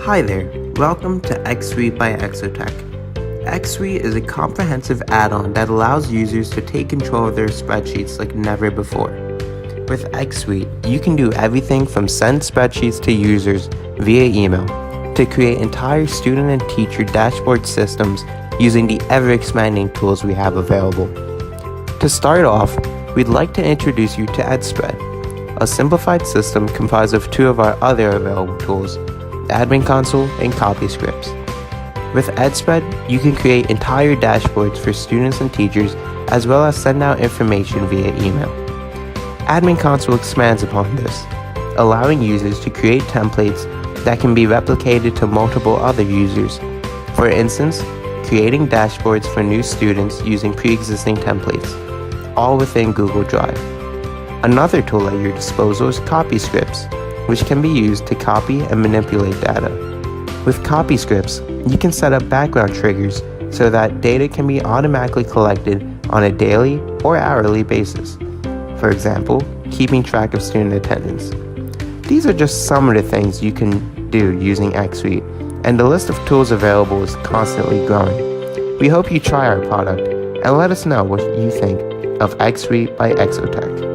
Hi there, welcome to xSuite by xSoTec. xSuite is a comprehensive add-on that allows users to take control of their spreadsheets like never before. With xSuite, you can do everything from send spreadsheets to users via email, to create entire student and teacher dashboard systems using the ever-expanding tools we have available. To start off, we'd like to introduce you to EdSpread, a simplified system comprised of two of our other available tools, AdminConsole and CopyScripts. With EdSpread, you can create entire dashboards for students and teachers, as well as send out information via email. AdminConsole expands upon this, allowing users to create templates that can be replicated to multiple other users. For instance, creating dashboards for new students using pre-existing templates, all within Google Drive. Another tool at your disposal is CopyScripts, which can be used to copy and manipulate data. With CopyScripts, you can set up background triggers so that data can be automatically collected on a daily or hourly basis. For example, keeping track of student attendance. These are just some of the things you can do using xSuite, and the list of tools available is constantly growing. We hope you try our product and let us know what you think of xSuite by xSoTec.